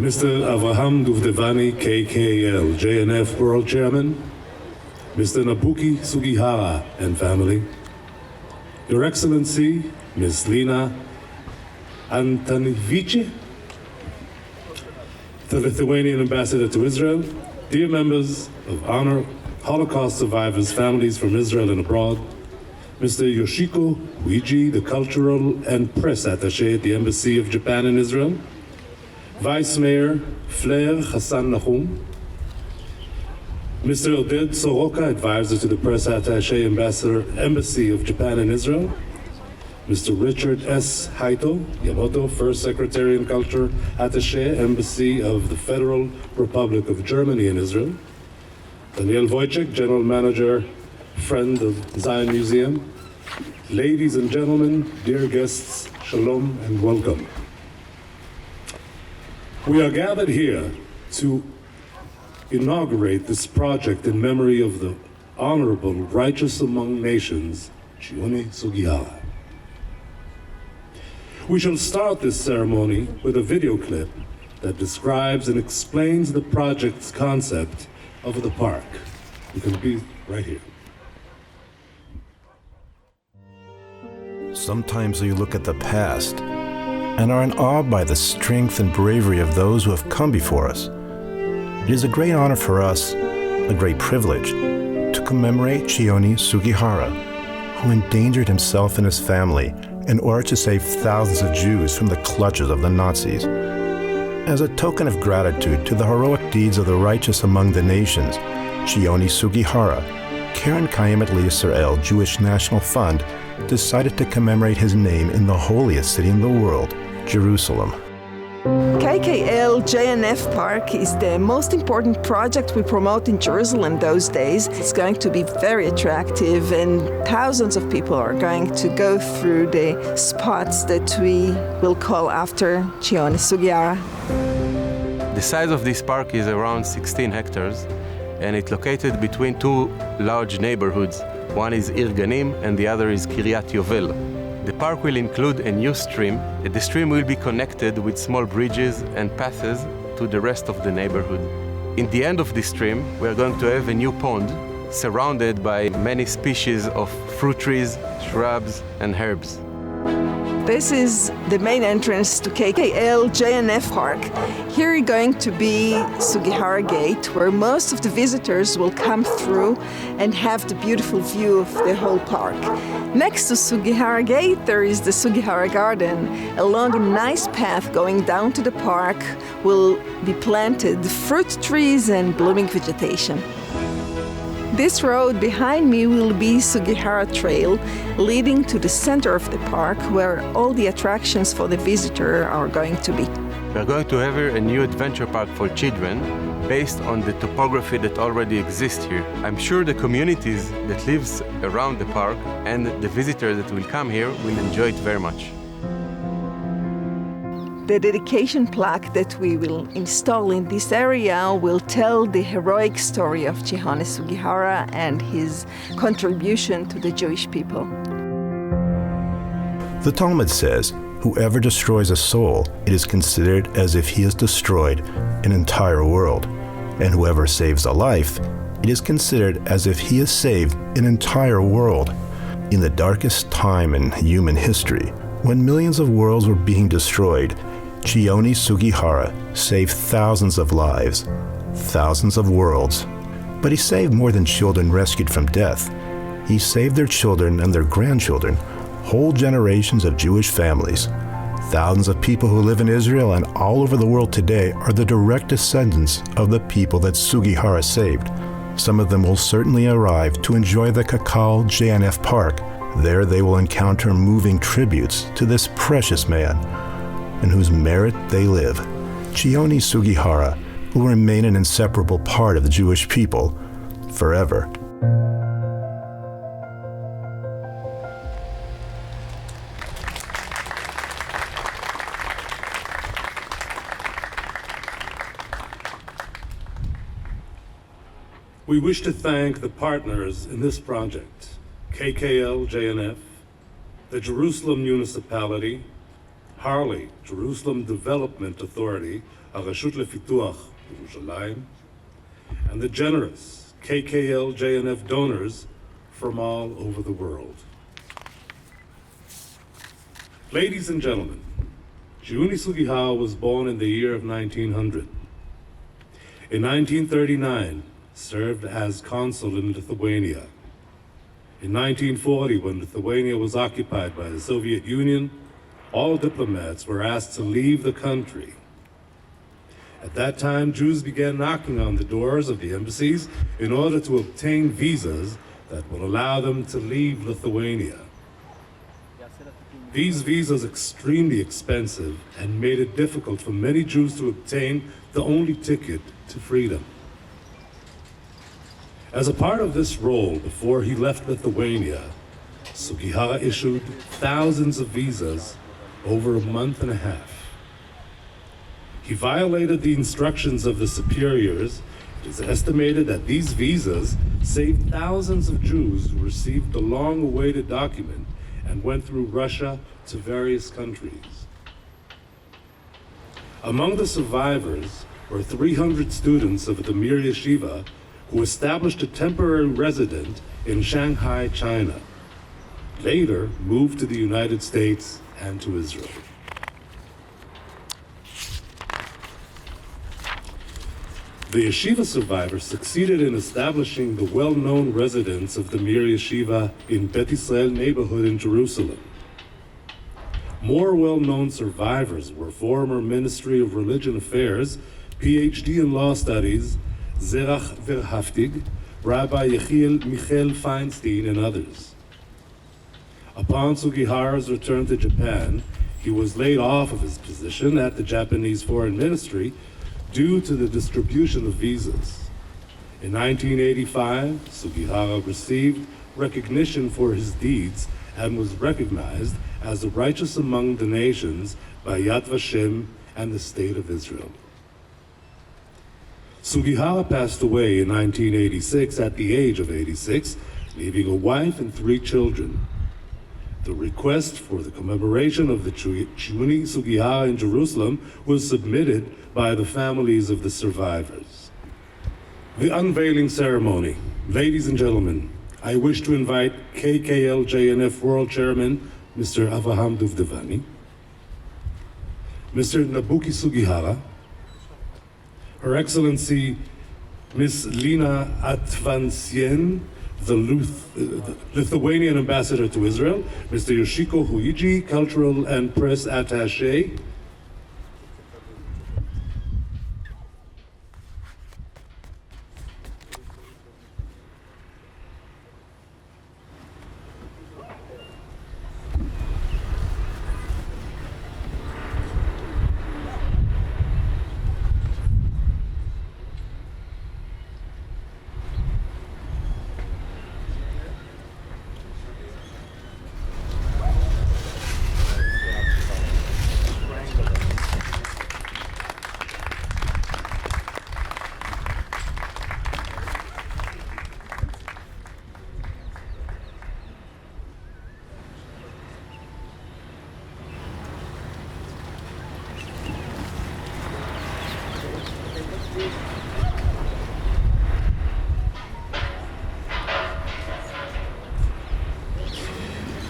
Mr. Avraham Duvdevani, KKL, JNF World Chairman, Mr. Nabuki Sugihara and family, Your Excellency, Ms. Lina Antonivici, the Lithuanian Ambassador to Israel, dear members of honor, Holocaust survivors, families from Israel and abroad, Mr. Yoshiko Uiji, the Cultural and Press Attaché at the Embassy of Japan in Israel, Vice Mayor Flair Hassan Nahum, Mr. Oded Soroka, Advisor to the Press Attaché, Embassy of Japan in Israel, Mr. Richard S. Haito Yamato, First Secretary and Culture Attaché, Embassy of the Federal Republic of Germany in Israel, Daniel Wojcik, General Manager, Friend of Zion Museum. Ladies and gentlemen, dear guests, shalom and welcome. We are gathered here to inaugurate this project in memory of the Honorable Righteous Among Nations, Chiune Sugihara. We shall start this ceremony with a video clip that describes and explains the project's concept of the park. You can be right here. Sometimes you look at the past and are in awe by the strength and bravery of those who have come before us. It is a great honor for us, a great privilege, to commemorate Chiune Sugihara, who endangered himself and his family in order to save thousands of Jews from the clutches of the Nazis. As a token of gratitude to the heroic deeds of the righteous among the nations, Chiune Sugihara, Karen Kayemet Yisrael Jewish National Fund decided to commemorate his name in the holiest city in the world, Jerusalem. KKL JNF Park is the most important project we promote in Jerusalem those days. It's going to be very attractive and thousands of people are going to go through the spots that we will call after Chiune Sugihara. The size of this park is around 16 hectares and it's located between two large neighborhoods. One is Ir Ganim and the other is Kiryat Yovel. The park will include a new stream. The stream will be connected with small bridges and paths to the rest of the neighborhood. In the end of this stream, we are going to have a new pond surrounded by many species of fruit trees, shrubs, and herbs. This is the main entrance to KKL JNF Park. Here is going to be Sugihara Gate, where most of the visitors will come through and have the beautiful view of the whole park. Next to Sugihara Gate, there is the Sugihara Garden. Along a nice path going down to the park will be planted fruit trees and blooming vegetation. This road behind me will be Sugihara Trail, leading to the center of the park where all the attractions for the visitor are going to be. We are going to have a new adventure park for children based on the topography that already exists here. I'm sure the communities that lives around the park and the visitors that will come here will enjoy it very much. The dedication plaque that we will install in this area will tell the heroic story of Chiune Sugihara and his contribution to the Jewish people. The Talmud says, whoever destroys a soul, it is considered as if he has destroyed an entire world. And whoever saves a life, it is considered as if he has saved an entire world. In the darkest time in human history, when millions of worlds were being destroyed, Chiune Sugihara saved thousands of lives, thousands of worlds. But he saved more than children rescued from death. He saved their children and their grandchildren, whole generations of Jewish families. Thousands of people who live in Israel and all over the world today are the direct descendants of the people that Sugihara saved. Some of them will certainly arrive to enjoy the Kakal JNF Park. There they will encounter moving tributes to this precious man, in whose merit they live. Chiune Sugihara will remain an inseparable part of the Jewish people forever. We wish to thank the partners in this project, KKL JNF, the Jerusalem Municipality, Harley, Jerusalem Development Authority, הרשות לפיתוח ירושלים, and the generous KKL JNF donors from all over the world. Ladies and gentlemen, Chiune Sugihara was born in the year of 1900. In 1939, served as consul in Lithuania. In 1940, when Lithuania was occupied by the Soviet Union, all diplomats were asked to leave the country. At that time, Jews began knocking on the doors of the embassies in order to obtain visas that would allow them to leave Lithuania. These visas extremely expensive and made it difficult for many Jews to obtain the only ticket to freedom. As a part of this role, before he left Lithuania, Sugihara issued thousands of visas over a month and a half. He violated the instructions of the superiors. It is estimated that these visas saved thousands of Jews who received the long-awaited document and went through Russia to various countries. Among the survivors were 300 students of the Mir Yeshiva who established a temporary residence in Shanghai, China. Later moved to the United States and to Israel. The yeshiva survivors succeeded in establishing the well-known residence of the Mir Yeshiva in Bet Israel neighborhood in Jerusalem. More well-known survivors were former Ministry of Religion Affairs, PhD in Law Studies, Zerach Verhaftig, Rabbi Yechiel Michael Feinstein, and others. Upon Sugihara's return to Japan, he was laid off of his position at the Japanese Foreign Ministry due to the distribution of visas. In 1985, Sugihara received recognition for his deeds and was recognized as the righteous among the nations by Yad Vashem and the State of Israel. Sugihara passed away in 1986 at the age of 86, leaving a wife and 3 children. The request for the commemoration of the Chiune Sugihara in Jerusalem was submitted by the families of the survivors. The unveiling ceremony. Ladies and gentlemen, I wish to invite KKL JNF World Chairman, Mr. Avraham Duvdevani, Mr. Nabuki Sugihara, Her Excellency Ms. Lina Atvansien, the Lithuanian ambassador to Israel, Mr. Yoshiko Huiji, cultural and press attaché,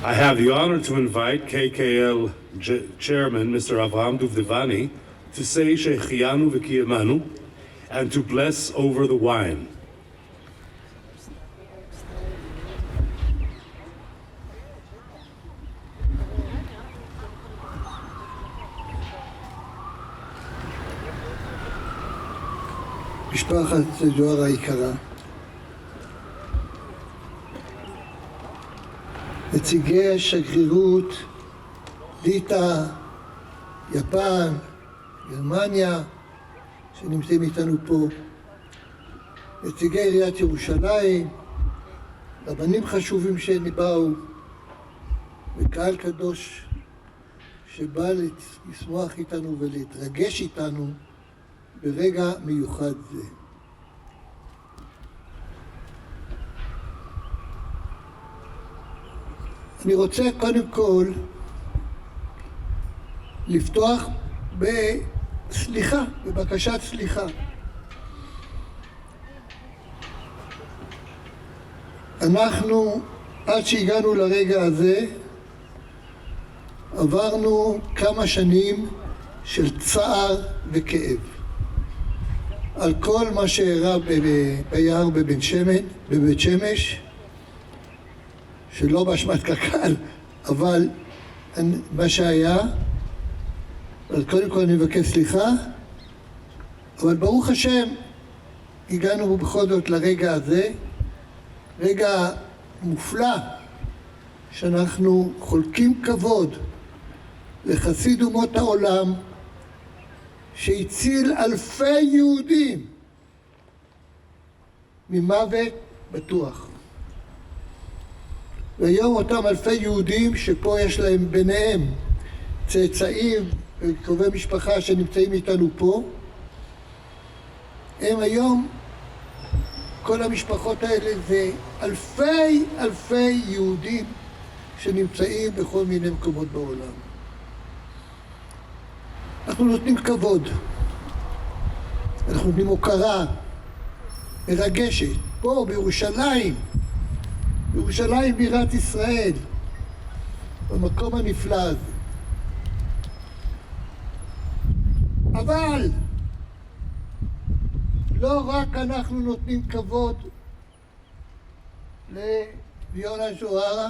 I have the honor to invite KKL Chairman Mr. Avraham Duvdevani to say Shechianu v'kiyamanu and to bless over the wine. משפחת זוהר היקרה, נציגי השגרירות, ליטא, יפן, גרמניה, שנמצאים איתנו פה, נציגי עיריית ירושלים, רבנים חשובים שבאו, וקהל קדוש שבא לשמוח איתנו ולהתרגש איתנו ברגע מיוחד זה. אני רוצה קודם כל לפתוח סליחה, בבקשת סליחה. אנחנו, עד שהגענו לרגע הזה, עברנו כמה שנים של צער וכאב. על כל מה שאירע ביער בבית שמש, שלא באשמת קק"ל, אבל מה שהיה, אז קודם כל אני מבקש סליחה, אבל ברוך השם, הגענו בכל זאת לרגע הזה, רגע מופלא, שאנחנו חולקים כבוד לחסיד אומות העולם, שהציל אלפי יהודים ממוות בטוח. והיום אותם אלפי יהודים שפה יש להם ביניהם צאצאים וקרובי משפחה שנמצאים איתנו פה, הם היום, כל המשפחות האלה זה אלפי יהודים שנמצאים בכל מיני מקומות בעולם. אנחנו נותנים כבוד, אנחנו נותנים הוקרה מרגשת, פה בירושלים, בירושלים בירת ישראל, במקום הנפלא הזה. אבל לא רק אנחנו נותנים כבוד ליונה שוארה,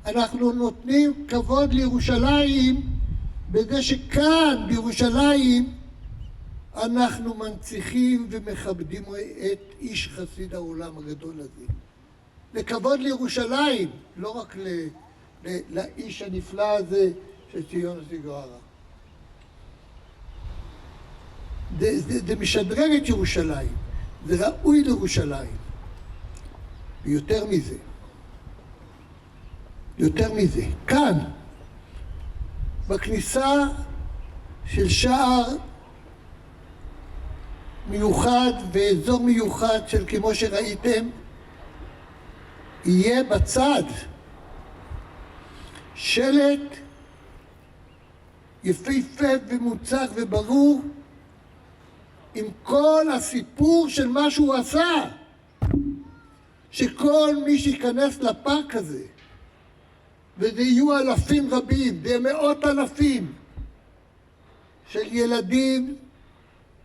אנחנו נותנים כבוד לירושלים בזה שכאן בירושלים אנחנו מנציחים ומכבדים את איש חסיד העולם הגדול הזה. לכבוד לירושלים, לא רק לאיש הנפלא הזה של ציון סוגihara. זה משדרג את ירושלים, זה ראוי לירושלים. ויותר מזה, כאן, בכניסה של שער מיוחד ואזור מיוחד של כמו שראיתם, יהיה בצד שלט יפהפה ומוצק וברור עם כל הסיפור של מה שהוא עשה, שכל מי שיכנס לפארק הזה, וזה יהיו אלפים רבים, זה מאות אלפים של ילדים,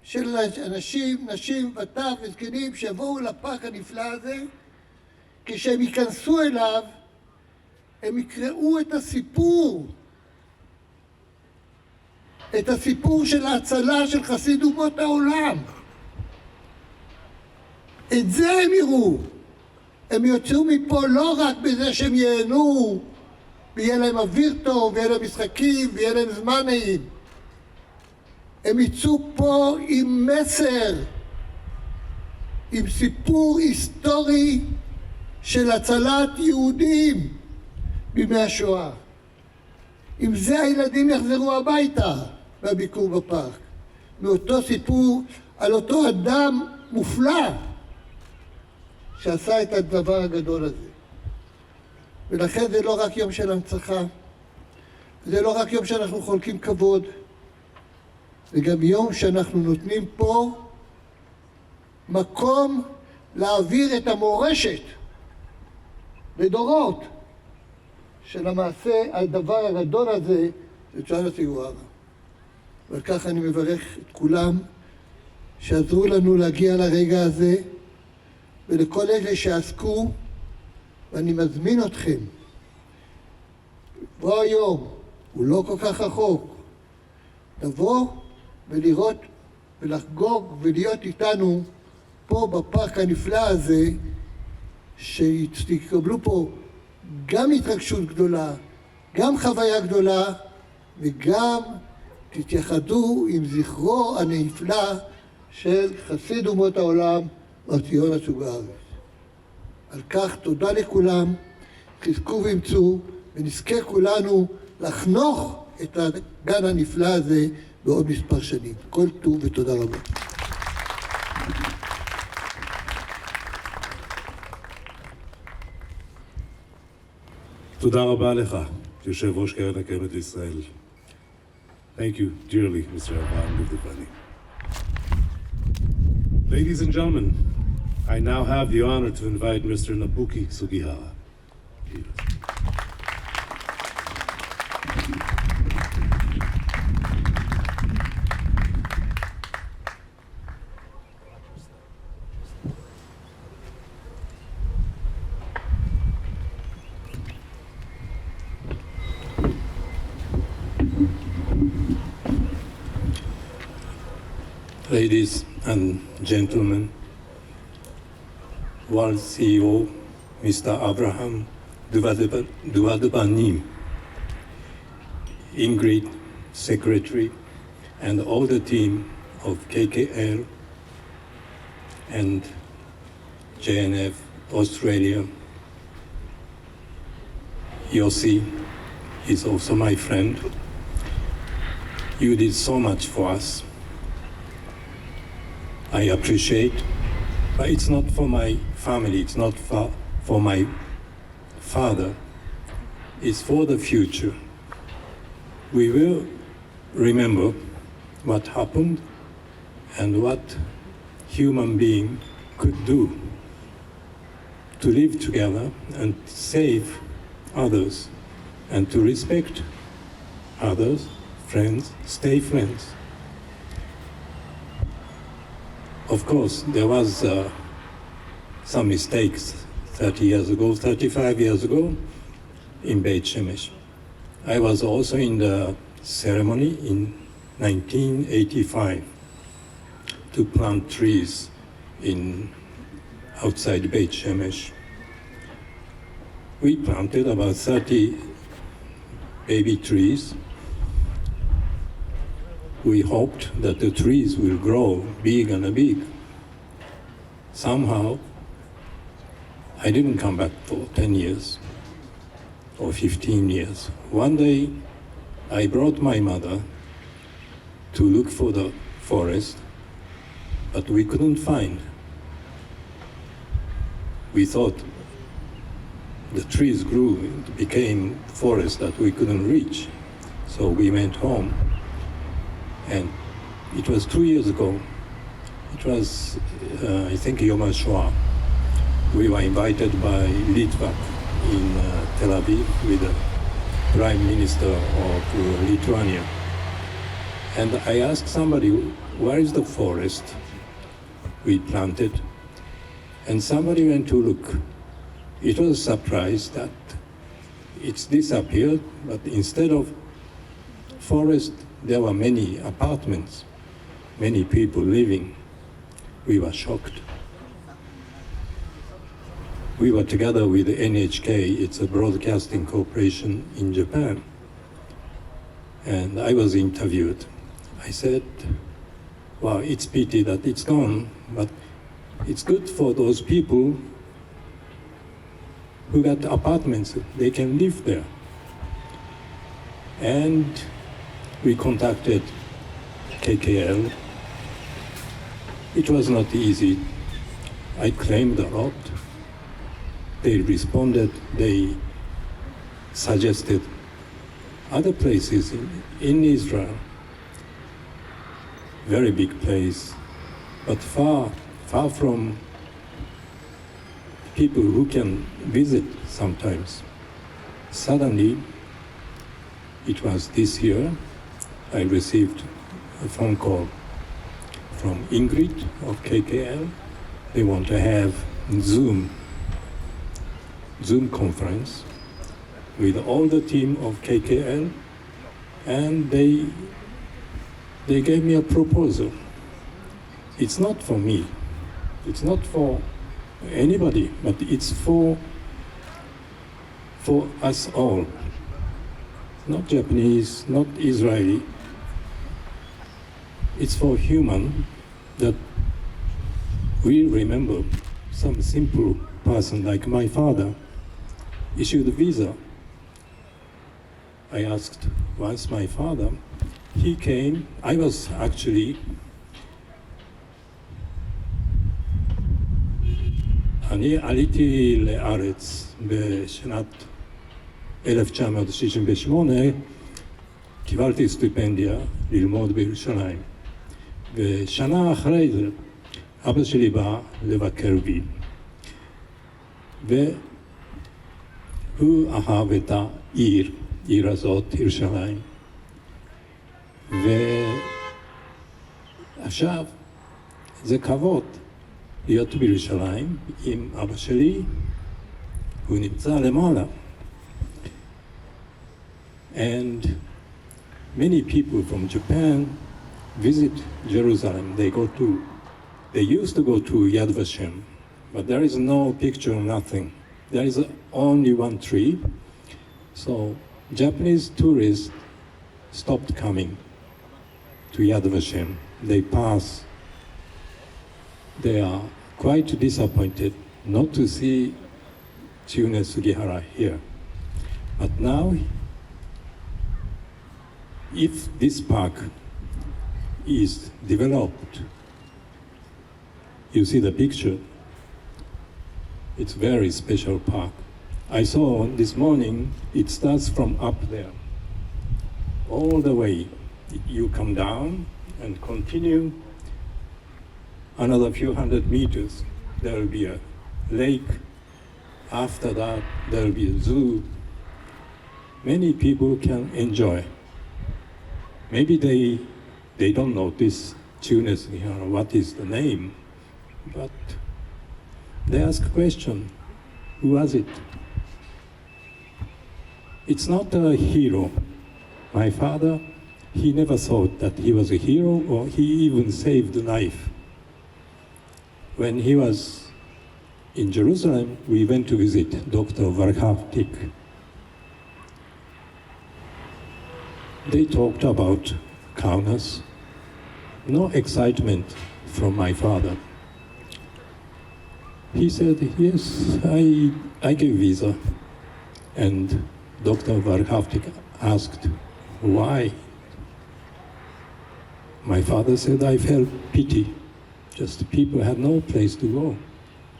של אנשים, נשים וטף וזקנים שיבואו לפארק הנפלא הזה, כשהם ייכנסו אליו הם יקראו את הסיפור של ההצלה של חסיד אומות העולם. את זה הם יראו. הם יוצאו מפה לא רק בזה שהם ייהנו ויהיה להם אוויר טוב ויהיה להם משחקים ויהיה להם זמן נעים. הם יצאו פה עם מסר, עם סיפור היסטורי של הצלת יהודים בימי השואה. עם זה הילדים יחזרו הביתה בביקור בפארק. מאותו סיפור על אותו אדם מופלא שעשה את הדבר הגדול הזה. ולכן זה לא רק יום של הנצחה, זה לא רק יום שאנחנו חולקים כבוד, זה גם יום שאנחנו נותנים פה מקום להעביר את המורשת לדורות של המעשה, הדבר הגדול הזה של צ'אנה סוגihara. ועל כך אני מברך את כולם שעזרו לנו להגיע לרגע הזה, ולכל אלה שעסקו, ואני מזמין אתכם, בוא היום, הוא לא כל כך רחוק, לבוא ולראות ולחגוג ולהיות איתנו פה בפארק הנפלא הזה, שתקבלו פה גם התרגשות גדולה, גם חוויה גדולה, וגם תתייחדו עם זכרו הנפלא של חסיד אומות העולם, ציונה סוגihara. על כך תודה לכולם, חזקו ואמצו, ונזכה כולנו לחנוך את הגן הנפלא הזה בעוד מספר שנים. כל טוב ותודה רבה. תודה רבה לך, יושב ראש קרן הקיימת לישראל. Thank you dearly, Mr. Alban Duvdevani. Ladies and gentlemen, I now have the honor to invite Mr. Nabuki Sugihara. Ladies and gentlemen, World CEO Mr. Abraham Duvdevani, Ingrid, Secretary, and all the team of KKL and JNF Australia. Yossi is also my friend. You did so much for us. I appreciate, but it's not for my family, it's not for my father, it's for the future. We will remember what happened and what human being could do to live together and save others and to respect others, friends, stay friends. Of course, there was some mistakes 30 years ago, 35 years ago in Beit Shemesh. I was also in the ceremony in 1985 to plant trees outside Beit Shemesh. We planted about 30 baby trees. We hoped that the trees will grow big and big. Somehow, I didn't come back for 10 years or 15 years. One day, I brought my mother to look for the forest, but we couldn't find. We thought the trees grew, it became forest that we couldn't reach. So we went home. And it was 2 years ago. It was, I think, Yom HaShoah. We were invited by Litvak in Tel Aviv with the Prime Minister of Lithuania. And I asked somebody, where is the forest we planted? And somebody went to look. It was a surprise that it's disappeared, but instead of forest, there were many apartments, many people living. We were shocked. We were together with the NHK, it's a broadcasting corporation in Japan. And I was interviewed. I said, well, it's pity that it's gone, but it's good for those people who got apartments, they can live there. And we contacted KKL. It was not easy. I claimed a lot. They responded, they suggested other places in Israel. Very big place, but far from people who can visit sometimes. Suddenly, it was this year, I received a phone call from Ingrid of KKL. They want to have Zoom conference with all the team of KKL, and they gave me a proposal. It's not for me, it's not for anybody, but it's for us all. Not Japanese, not Israeli. It's for human that we remember some simple person like my father issued a visa. I asked once my father, he came, I was actually, אני עליתי לארץ בשנת 1968 קיבלתי סטיפנדיה ללמוד בירושלים. ושנה אחרי זה, אבא שלי בא לבקר בי. והוא אהב את העיר הזאת, ירושלים. ועכשיו, זה כבוד להיות בירושלים עם אבא שלי, הוא נמצא למעלה. And many people from Japan visit Jerusalem. They used to go to Yad Vashem, but there is no picture, nothing. There is only one tree. So Japanese tourists stopped coming to Yad Vashem. They pass. They are quite disappointed not to see Chiune Sugihara here. But now, if this park is developed, you see the picture, it's very special park. I saw this morning, it starts from up there, all the way. You come down and continue another few hundred meters. There will be a lake. After that, there will be a zoo. Many people can enjoy. Maybe they don't know this Chiune Sugihara, what is the name, but they ask a question, who was it? It's not a hero. My father, he never thought that he was a hero, or he even saved a life. When he was in Jerusalem, we went to visit Dr. Varhavtik. They talked about Kaunas. No excitement from my father. He said, yes, I gave visa. And Dr. Varhavtik asked, why? My father said, I felt pity. Just people had no place to go.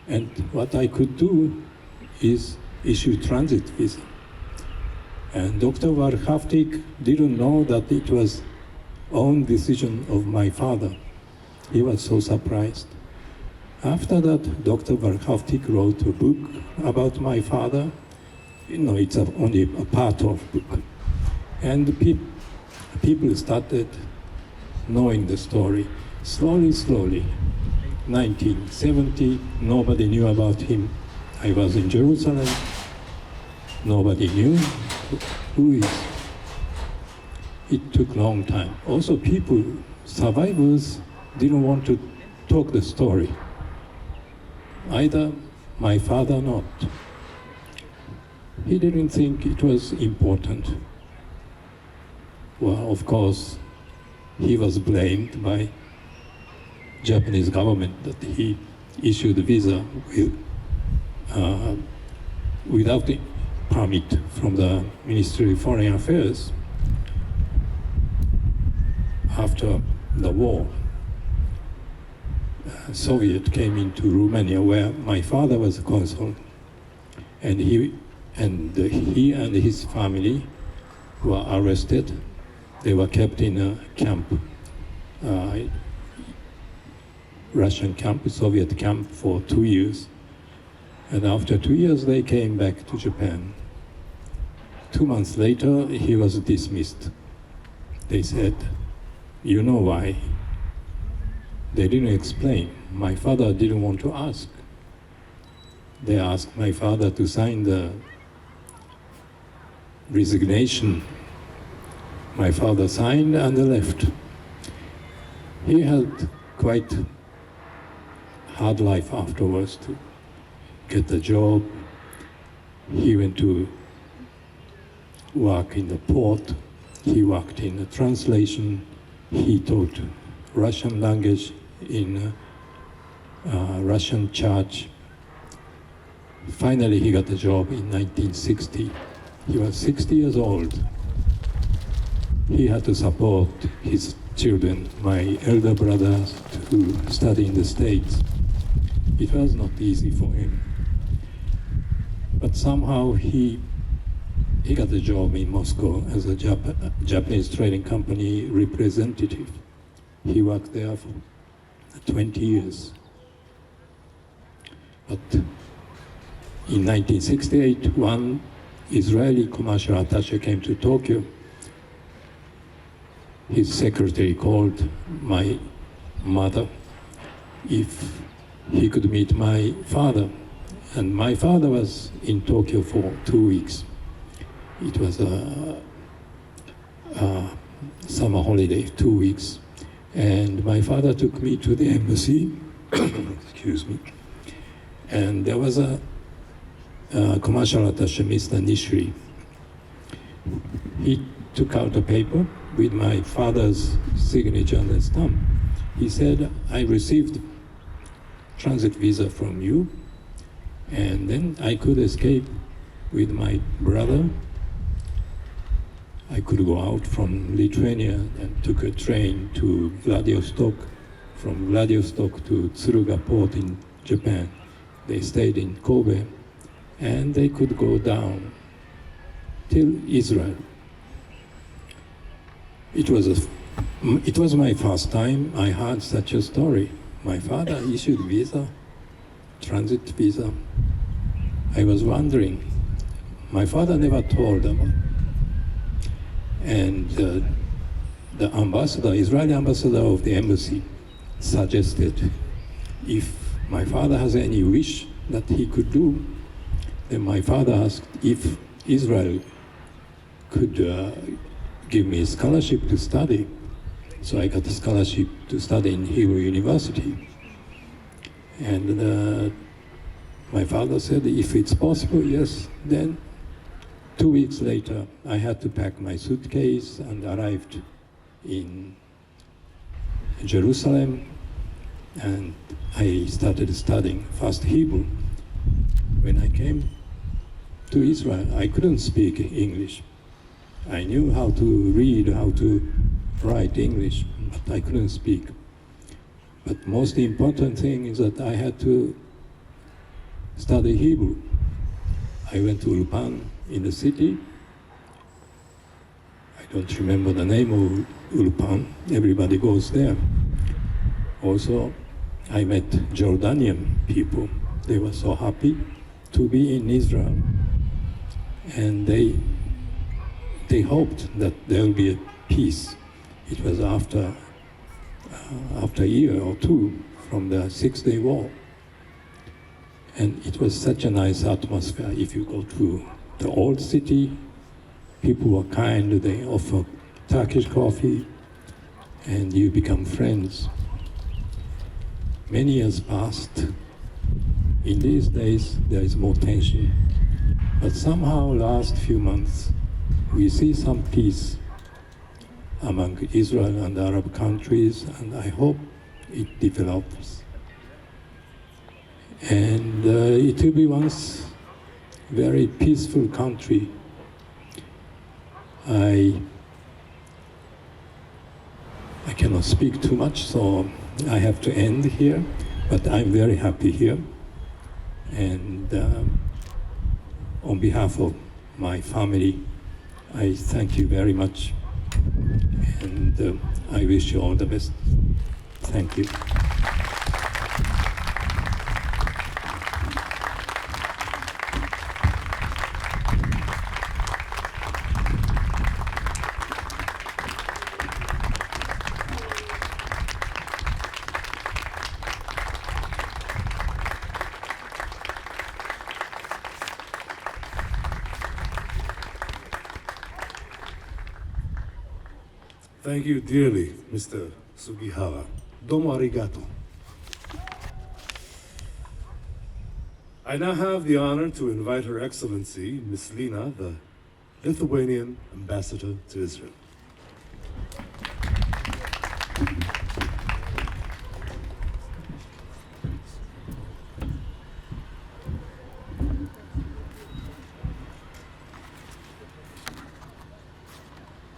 And what I could do is issue transit visa. And Dr. Varhavtik didn't know that it was own decision of my father. He was so surprised. After that, Dr. Varhavtik wrote a book about my father. You know, it's only a part of the book. And people started knowing the story. Slowly. 1970, nobody knew about him. I was in Jerusalem. Nobody knew who he is. It took a long time. Also, people, survivors, didn't want to talk the story. Either my father not. He didn't think it was important. Well, of course, he was blamed by Japanese government that he issued a visa without the permit from the Ministry of Foreign Affairs. After the war, Soviet came into Romania, where my father was a consul, and he and his family were arrested. They were kept in a camp, Russian camp, Soviet camp, for 2 years. And after 2 years, they came back to Japan. 2 months later, he was dismissed. They said, you know why? They didn't explain. My father didn't want to ask. They asked my father to sign the resignation. My father signed and left. He had quite hard life afterwards to get the job. He went to work in the port. He worked in the translation. He taught Russian language in a Russian church. Finally, he got a job in 1960. He was 60 years old. He had to support his children, my elder brothers, who study in the States. It was not easy for him. But somehow he he got a job in Moscow as a Japanese trading company representative. He worked there for 20 years. But in 1968, one Israeli commercial attaché came to Tokyo. His secretary called my mother if he could meet my father. And my father was in Tokyo for 2 weeks. It was a summer holiday, 2 weeks. And my father took me to the embassy, excuse me. And there was a commercial attaché, Mr. Nishri. He took out a paper with my father's signature and stamp. He said, I received transit visa from you, and then I could escape with my brother. I could go out from Lithuania and took a train to Vladivostok, from Vladivostok to Tsuruga port in Japan. They stayed in Kobe, and they could go down till Israel. It was my first time I heard such a story. My father issued visa, transit visa. I was wondering. My father never told about. And the ambassador, Israeli ambassador of the embassy, suggested if my father has any wish that he could do, then my father asked if Israel could give me a scholarship to study. So I got a scholarship to study in Hebrew University. And my father said, if it's possible, yes. Then 2 weeks later, I had to pack my suitcase and arrived in Jerusalem. And I started studying first Hebrew. When I came to Israel, I couldn't speak English. I knew how to read, how to write English, but I couldn't speak. But most important thing is that I had to study Hebrew. I went to Ulpan in the city. I don't remember the name of Ulpan. Everybody goes there. Also, I met Jordanian people. They were so happy to be in Israel. And they hoped that there will be a peace. It was after a year or two from the Six-Day War. And it was such a nice atmosphere. If you go to the old city, people were kind, they offer Turkish coffee, and you become friends. Many years passed. In these days, there is more tension. But somehow, last few months, we see some peace among Israel and Arab countries, and I hope it develops. And it will be once very peaceful country. I cannot speak too much, so I have to end here, but I'm very happy here. And on behalf of my family, I thank you very much, and I wish you all the best. Thank you. Thank you dearly, Mr. Sugihara. Domo arigato. I now have the honor to invite Her Excellency, Ms. Lina, the Lithuanian Ambassador to Israel.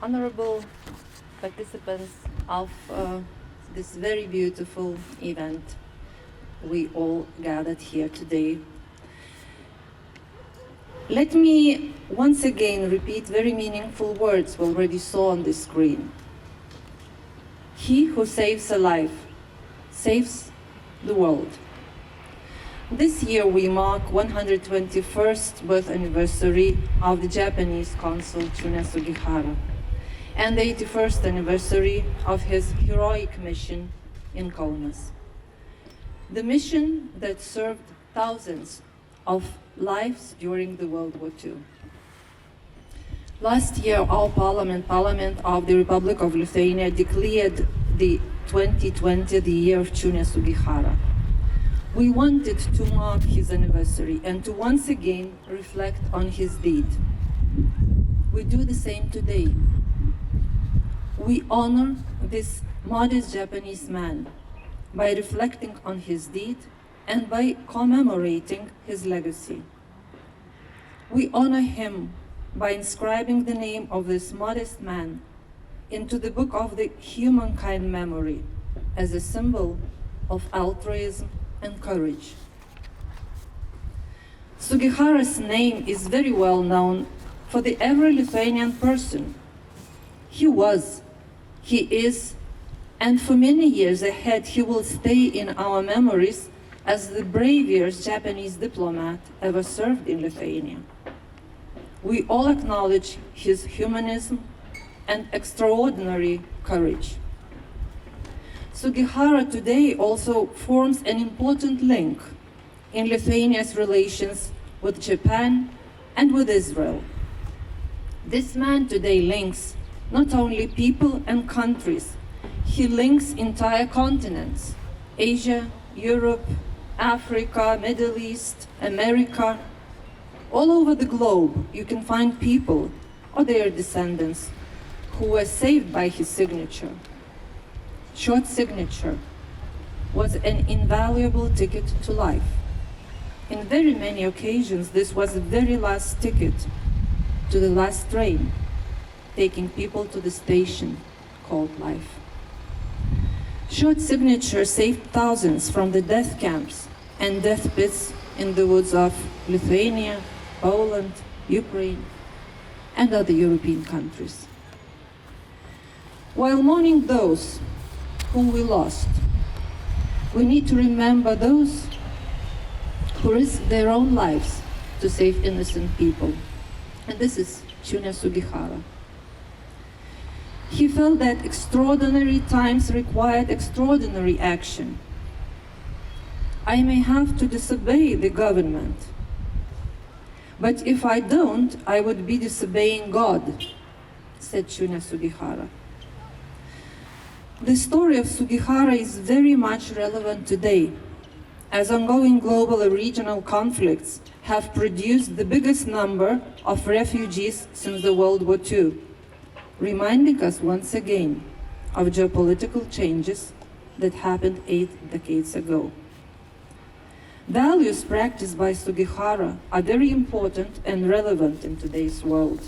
Honorable participants of this very beautiful event, we all gathered here today. Let me once again repeat very meaningful words we already saw on the screen. He who saves a life saves the world. This year we mark 121st birth anniversary of the Japanese consul Chiune Sugihara and the 81st anniversary of his heroic mission in Kaunas. The mission that served thousands of lives during the World War II. Last year, our Parliament of the Republic of Lithuania declared the 2020 the year of Chiune Sugihara. We wanted to mark his anniversary and to once again reflect on his deed. We do the same today. We honor this modest Japanese man by reflecting on his deed and by commemorating his legacy. We honor him by inscribing the name of this modest man into the book of the humankind memory as a symbol of altruism and courage. Sugihara's name is very well known for the every Lithuanian person. He was, he is, and for many years ahead he will stay in our memories as the bravest Japanese diplomat ever served in Lithuania. We all acknowledge his humanism and extraordinary courage. Sugihara today also forms an important link in Lithuania's relations with Japan and with Israel. This man today links not only people and countries, he links entire continents, Asia, Europe, Africa, Middle East, America. All over the globe, you can find people or their descendants who were saved by his signature. Short signature was an invaluable ticket to life. In very many occasions, this was the very last ticket to the last train, taking people to the station called life. Short signature saved thousands from the death camps and death pits in the woods of Lithuania, Poland, Ukraine, and other European countries. While mourning those whom we lost, we need to remember those who risked their own lives to save innocent people. And this is Chiune Sugihara. He felt that extraordinary times required extraordinary action. I may have to disobey the government, but if I don't, I would be disobeying God, said Chiune Sugihara. The story of Sugihara is very much relevant today, as ongoing global and regional conflicts have produced the biggest number of refugees since the World War II, reminding us once again of geopolitical changes that happened 8 decades ago. Values practiced by Sugihara are very important and relevant in today's world.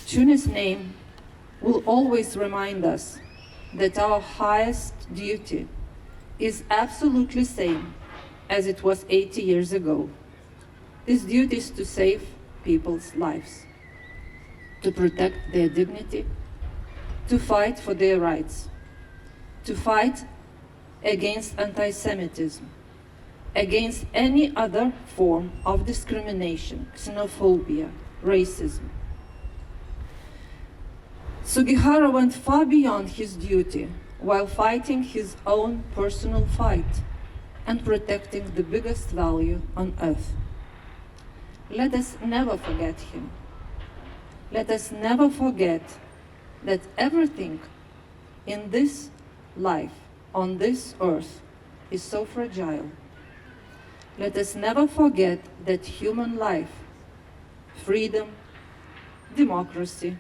Chiune's name will always remind us that our highest duty is absolutely same as it was 80 years ago. This duty is to save people's lives, to protect their dignity, to fight for their rights, to fight against anti-Semitism, against any other form of discrimination, xenophobia, racism. Sugihara went far beyond his duty while fighting his own personal fight and protecting the biggest value on earth. Let us never forget him. Let us never forget that everything in this life, on this earth, is so fragile. Let us never forget that human life, freedom, democracy,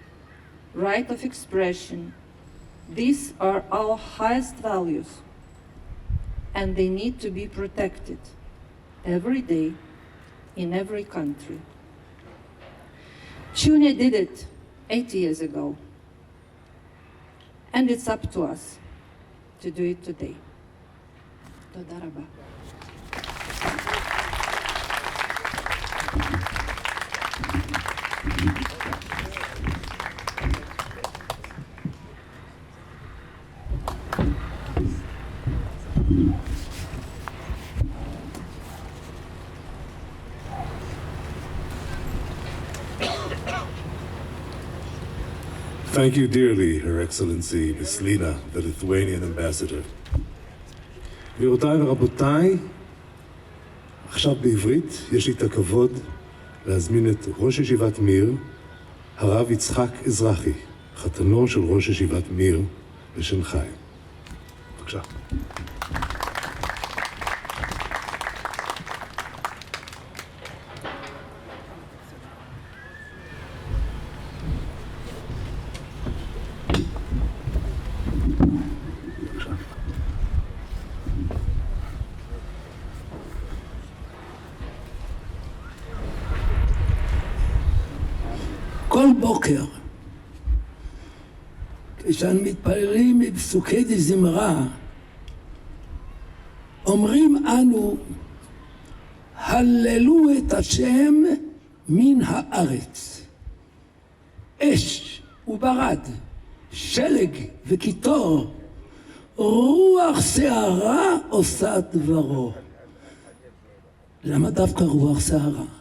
right of expression, these are our highest values, and they need to be protected every day in every country. Chiune did it 80 years ago, and it's up to us to do it today. Toda raba. Thank you dearly, Her Excellency, Ms. Lina, the Lithuanian ambassador. גבירותיי ורבותיי, עכשיו בעברית יש לי את הכבוד להזמין את ראש ישיבת מיר, הרב יצחק אזרחי, חתנו של ראש ישיבת מיר בשנגחאי. בבקשה. כל בוקר, כשאנו מתפללים בפסוקי דזמרה, אומרים אנו, הללו את השם מן הארץ. אש וברד, שלג וקיטור, רוח שערה עושה דברו. למה דווקא רוח שערה?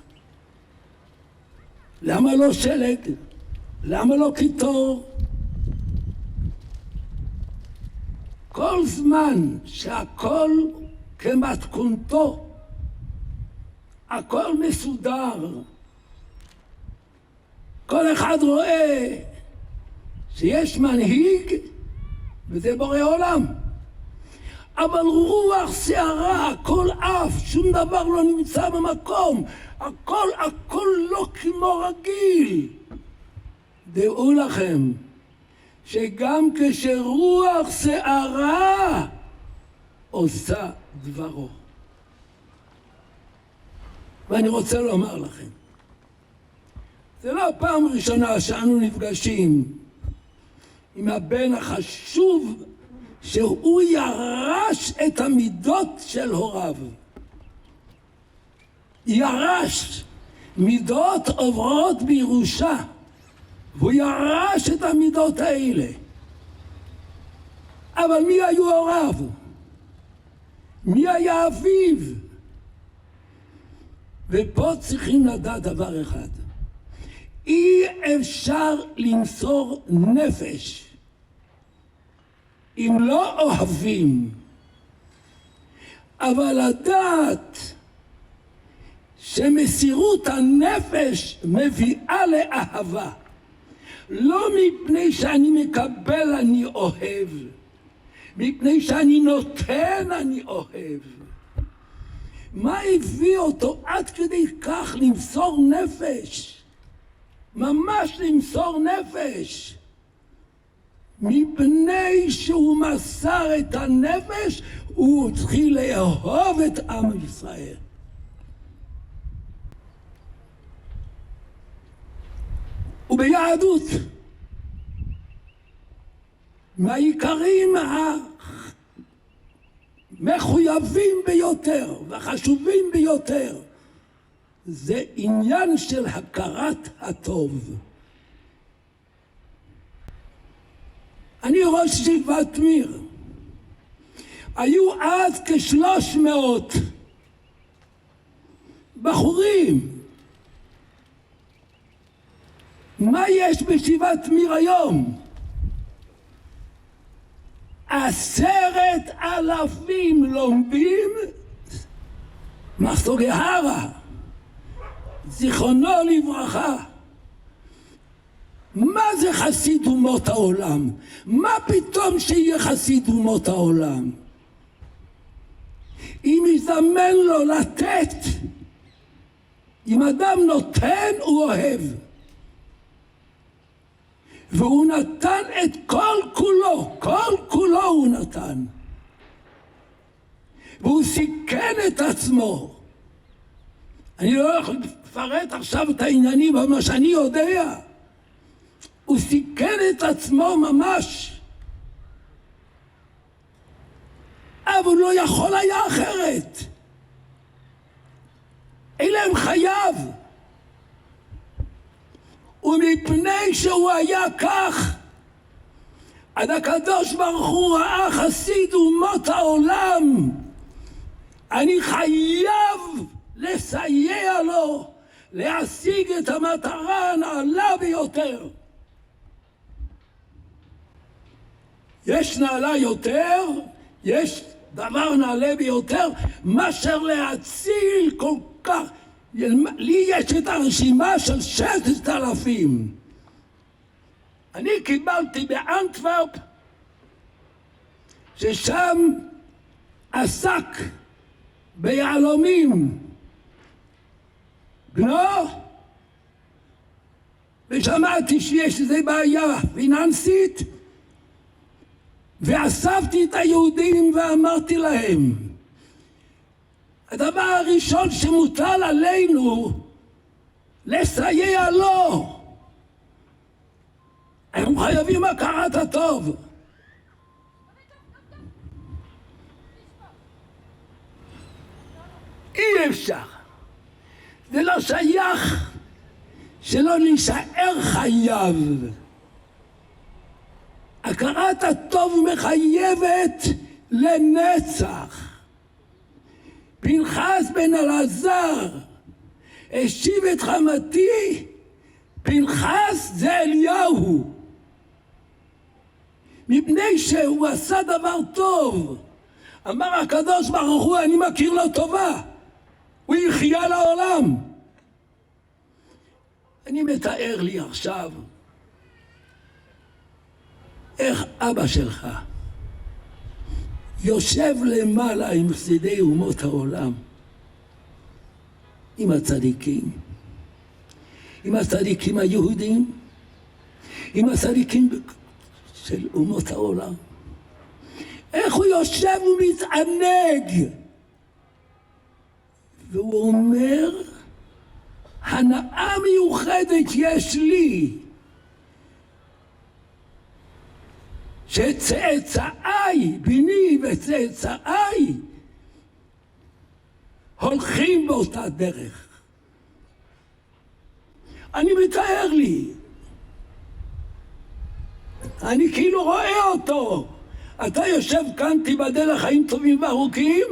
למה לא שלג? למה לא קיטור? כל זמן שהכל כמתכונתו, הכל מסודר, כל אחד רואה שיש מנהיג וזה בורא עולם. אבל רוח שערה, הכל אף, שום דבר לא נמצא במקום, הכל לא כמו רגיל. דעו לכם שגם כשרוח שערה עושה דברו. ואני רוצה לומר לכם, זה לא הפעם הראשונה שאנו נפגשים עם הבן החשוב שהוא ירש את המידות של הוריו. ירש, מידות עוברות בירושה, והוא ירש את המידות האלה. אבל מי היו הוריו? מי היה אביו? ופה צריכים לדעת דבר אחד, אי אפשר למסור נפש אם לא אוהבים, אבל לדעת שמסירות הנפש מביאה לאהבה, לא מפני שאני מקבל אני אוהב, מפני שאני נותן אני אוהב. מה הביא אותו עד כדי כך למסור נפש? ממש למסור נפש. מפני שהוא מסר את הנפש, הוא התחיל לאהוב את עם ישראל. וביהדות, מהעיקרים המחויבים ביותר והחשובים ביותר, זה עניין של הכרת הטוב. אני ראש ישיבת מיר. היו אז כ-300 בחורים. מה יש בישיבת מיר היום? 10,000 לומדים סוגihara, זיכרונו לברכה. מה זה חסיד אומות העולם? מה פתאום שיהיה חסיד אומות העולם? אם יזמן לו לתת, אם אדם נותן הוא אוהב. והוא נתן את כל כולו הוא נתן. והוא סיכן את עצמו. אני לא יכול לפרט עכשיו את העניינים, אבל מה שאני יודע, הוא סיכן את עצמו ממש. אבל הוא לא יכול היה אחרת. אלה הם חייו. ומפני שהוא היה כך, עד הקדוש ברוך הוא ראה חסיד אומות העולם, אני חייב לסייע לו להשיג את המטרה הנעלה ביותר. יש נעלה יותר, יש דבר נעלה ביותר, מאשר להציל כל כך. לי יש את הרשימה של 6,000. אני קיבלתי באנטוורפ, ששם עסק ביהלומים בנו, ושמעתי שיש איזו בעיה פיננסית, ואספתי את היהודים ואמרתי להם, הדבר הראשון שמוטל עלינו לסייע לו. אנחנו חייבים הכרת הטוב. אי אפשר. זה לא שייך שלא להישאר חייב. הכרת הטוב מחייבת לנצח. פנחס בן אלעזר השיב את חמתי, פנחס זה אליהו. מפני שהוא עשה דבר טוב. אמר הקדוש ברוך הוא, אני מכיר לו טובה. הוא יחיה לעולם. אני מתאר לי עכשיו איך אבא שלך יושב למעלה עם חסידי אומות העולם, עם הצדיקים, עם הצדיקים היהודים, עם הצדיקים של אומות העולם. איך הוא יושב ומתענג, והוא אומר, הנאה מיוחדת יש לי שצאצאי, בני וצאצאי, הולכים באותה דרך. אני מתאר לי, אני כאילו רואה אותו. אתה יושב כאן, תיבדל לחיים טובים וארוכים.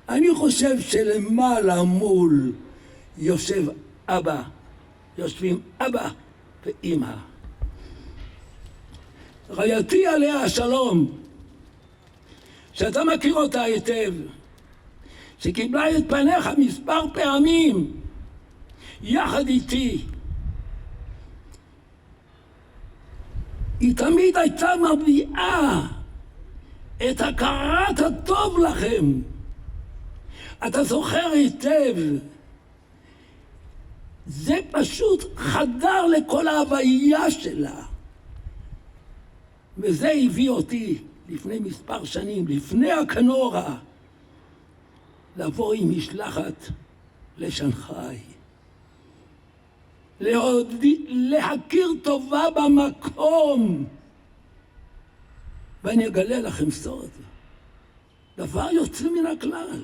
אני חושב שלמעלה מול יושב אבא, יושבים אבא ואמא. רעייתי עליה השלום, שאתה מכיר אותה היטב, שקיבלה את פניך מספר פעמים יחד איתי, היא תמיד הייתה מביאה את הכרת הטוב לכם. אתה זוכר היטב, זה פשוט חדר לכל ההוויה שלה. וזה הביא אותי לפני מספר שנים, לפני הקנורה, לבוא עם משלחת לשנגחאי. להכיר טובה במקום. ואני אגלה לכם סוד. דבר יוצא מן הכלל.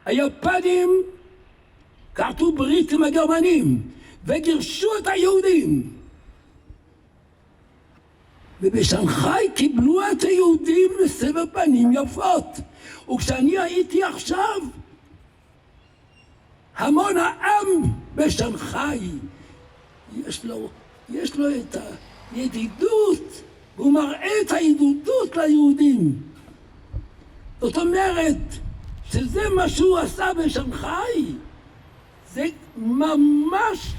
היפנים כרתו ברית עם הגרמנים וגירשו את היהודים. ובשנגחאי קיבלו את היהודים בסבר פנים יפות. וכשאני הייתי עכשיו, המון העם בשנגחאי, יש לו את הידידות, הוא מראה את הידידות ליהודים. זאת אומרת, שזה מה שהוא עשה בשנגחאי, זה ממש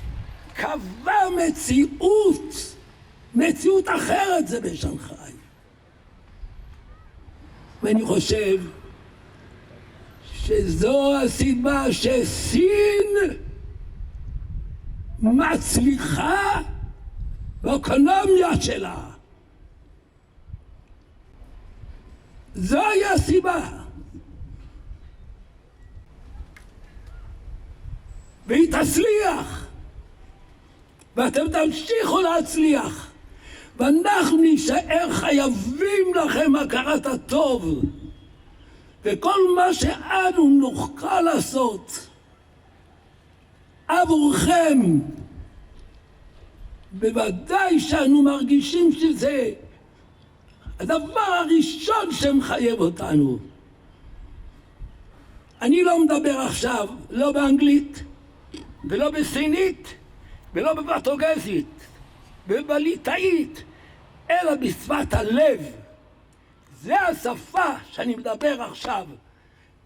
קבע מציאות אחרת זה בשנגחאי. ואני חושב שזו הסיבה שסין מצליחה באקונומיה שלה. זוהי הסיבה. והיא תצליח. ואתם תמשיכו להצליח. ואנחנו נשאר חייבים לכם הכרת הטוב. וכל מה שאנו נוכל לעשות עבורכם, בוודאי שאנו מרגישים שזה הדבר הראשון שמחייב אותנו. אני לא מדבר עכשיו לא באנגלית ולא בסינית ולא בפורטוגזית ובליטאית, אלא בשפת הלב. זה השפה שאני מדבר עכשיו.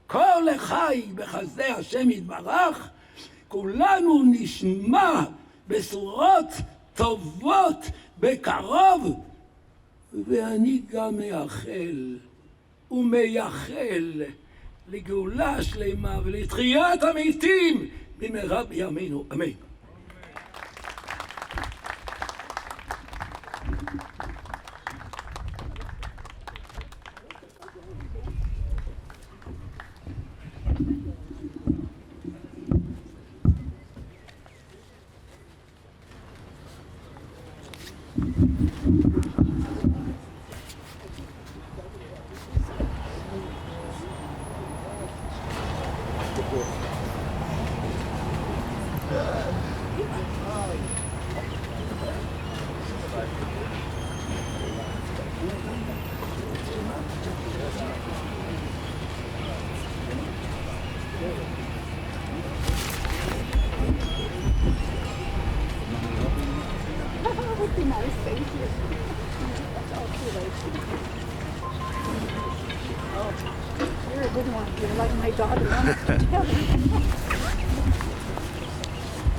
כל החי בחסדי השם יתברך, כולנו נשמע בשורות טובות בקרוב, ואני גם מייחל ומייחל לגאולה שלמה ולתחיית המתים במהרה בימינו, אמן.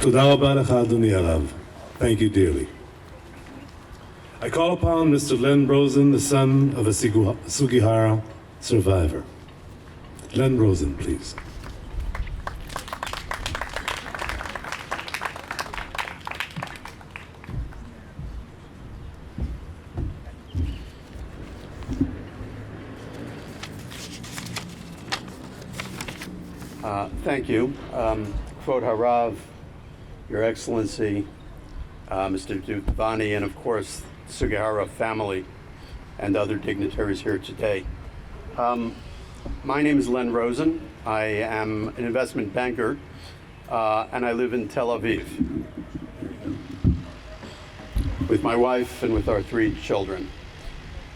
תודה רבה לך, אדוני הרב. Thank you dearly. I call upon Mr. Len Rosen, the son of a Sugihara survivor. Len Rosen, please. Thank you. Kvod Harav, Your Excellency, Mr. Duvani, and of course, Sugihara family and other dignitaries here today. My name is Len Rosen. I am an investment banker, and I live in Tel Aviv with my wife and with our 3 children.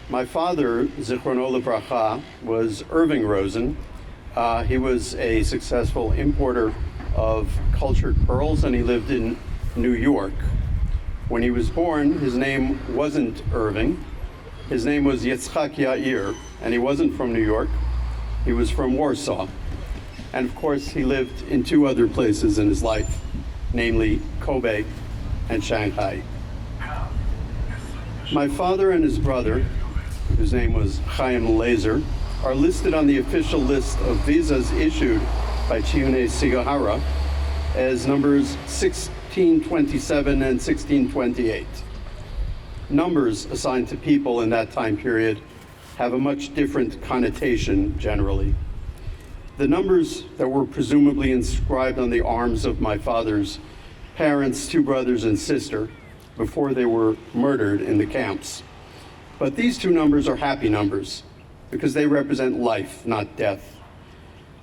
My father, Zichrono Livracha, was Irving Rosen. He was a successful importer of cultured pearls, and he lived in New York. When he was born, his name wasn't Irving. His name was Yitzchak Yair, and he wasn't from New York. He was from Warsaw. And of course, he lived in 2 other places in his life, namely Kobe and Shanghai. My father and his brother, whose name was Chaim Laser, are listed on the official list of visas issued by Chiune Sugihara as numbers 1627 and 1628. Numbers assigned to people in that time period have a much different connotation generally. The numbers that were presumably inscribed on the arms of my father's parents, 2 brothers and sister, before they were murdered in the camps. But these 2 numbers are happy numbers, because they represent life, not death.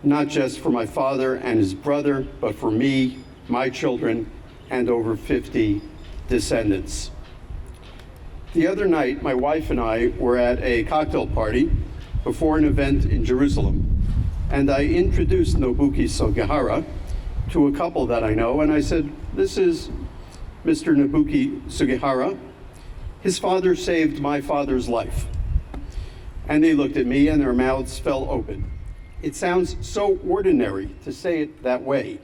Not just for my father and his brother, but for me, my children, and over 50 descendants. The other night, my wife and I were at a cocktail party before an event in Jerusalem, and I introduced Nobuki Sugihara to a couple that I know, and I said, "This is Mr. Nobuki Sugihara. His father saved my father's life." And they looked at me and their mouths fell open. It sounds so ordinary to say it that way.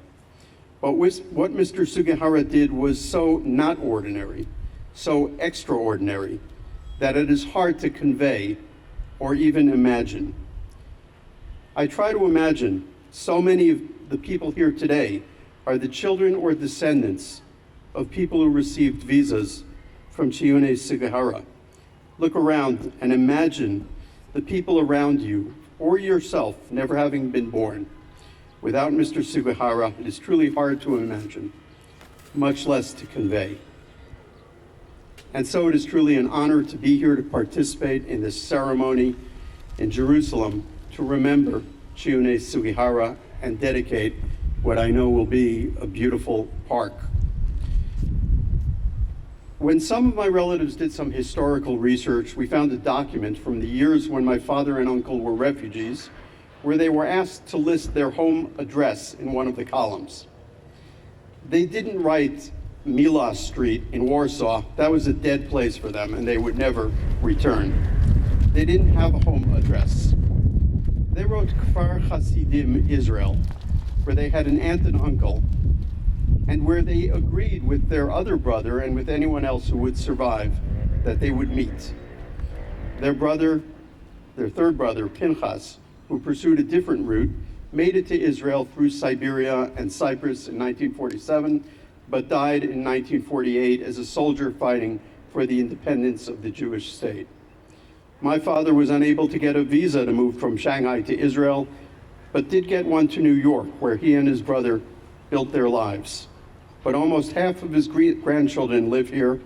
But what Mr. Sugihara did was so not ordinary, so extraordinary, that it is hard to convey or even imagine. I try to imagine so many of the people here today are the children or descendants of people who received visas from Chiune Sugihara. Look around and imagine the people around you or yourself never having been born. Without Mr. Sugihara, it is truly hard to imagine, much less to convey. And so it is truly an honor to be here to participate in this ceremony in Jerusalem to remember Chiune Sugihara and dedicate what I know will be a beautiful park. When some of my relatives did some historical research, we found a document from the years when my father and uncle were refugees, where they were asked to list their home address in one of the columns. They didn't write Milos Street in Warsaw. That was a dead place for them, and they would never return. They didn't have a home address. They wrote Kfar Hasidim, Israel, where they had an aunt and uncle, and where they agreed with their other brother and with anyone else who would survive that they would meet. Their third brother, Pinchas, who pursued a different route, made it to Israel through Siberia and Cyprus in 1947, but died in 1948 as a soldier fighting for the independence of the Jewish state. My father was unable to get a visa to move from Shanghai to Israel, but did get one to New York, where he and his brother built their lives. But almost half of his grandchildren live here,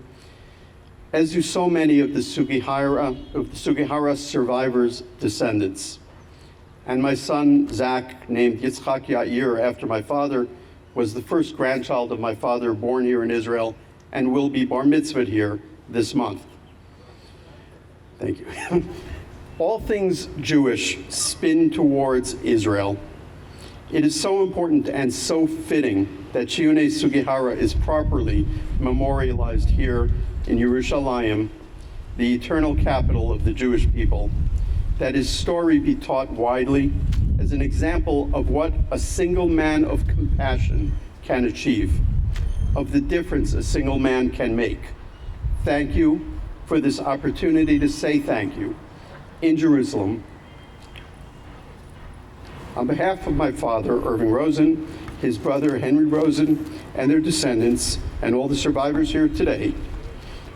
as do so many of the Sugihara survivors' descendants. And my son, Zach, named Yitzchak Yair after my father, was the first grandchild of my father born here in Israel and will be bar mitzvahed here this month. Thank you. All things Jewish spin towards Israel. It is so important and so fitting that Chiune Sugihara is properly memorialized here in Yerushalayim, the eternal capital of the Jewish people, that his story be taught widely as an example of what a single man of compassion can achieve, of the difference a single man can make. Thank you for this opportunity to say thank you in Jerusalem. On behalf of my father, Irving Rosen, his brother, Henry Rosen, and their descendants, and all the survivors here today,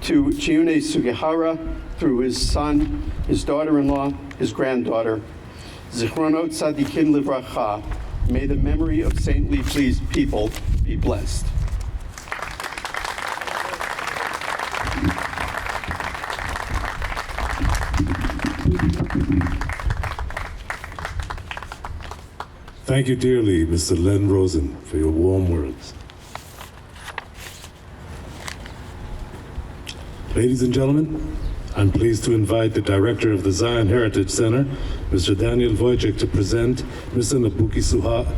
to Chiune Sugihara, through his son, his daughter-in-law, his granddaughter, Zichronot Tzadikin Livracha, may the memory of saintly pleased people be blessed. Thank you dearly, Mr. Len Rosen, for your warm words. Ladies and gentlemen, I'm pleased to invite the director of the Zion Heritage Center, Mr. Daniel Wojcik, to present Mr. Nobuki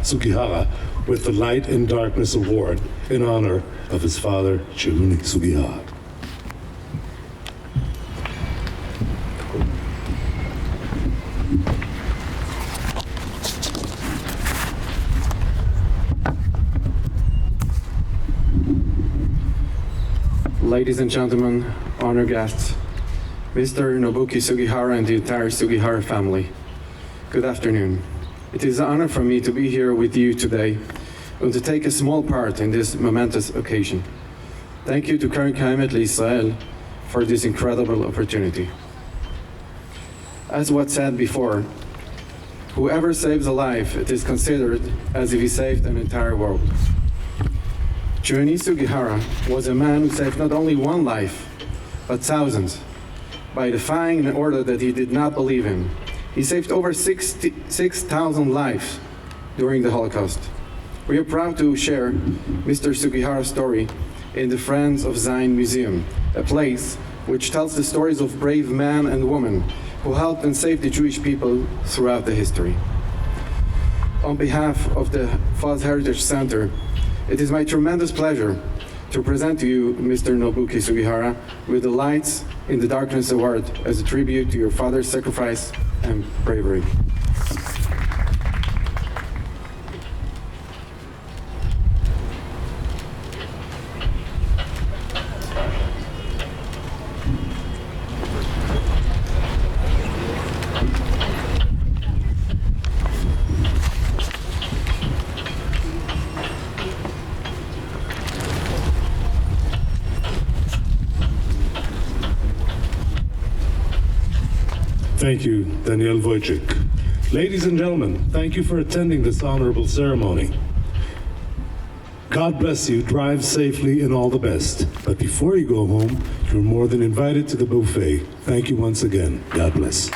Sugihara with the Light in Darkness Award in honor of his father, Chiune Sugihara. Ladies and gentlemen, honored guests, Mr. Nobuki Sugihara and the entire Sugihara family, good afternoon. It is an honor for me to be here with you today and to take a small part in this momentous occasion. Thank you to Karen Kaimet L'Israel for this incredible opportunity. As was said before, whoever saves a life, it is considered as if he saved an entire world. Chiune Sugihara was a man who saved not only one life, but thousands, by defying an order that he did not believe in. He saved over 6,000 lives during the Holocaust. We are proud to share Mr. Sugihara's story in the Friends of Zion Museum, a place which tells the stories of brave men and women who helped and saved the Jewish people throughout the history. On behalf of the Faz Heritage Center, it is my tremendous pleasure to present to you Mr. Nobuki Sugihara with the Lights in the Darkness Award as a tribute to your father's sacrifice and bravery. Thank you, Daniel Wojcik. Ladies and gentlemen, thank you for attending this honorable ceremony. God bless you, drive safely and all the best. But before you go home, you're more than invited to the buffet. Thank you once again. God bless.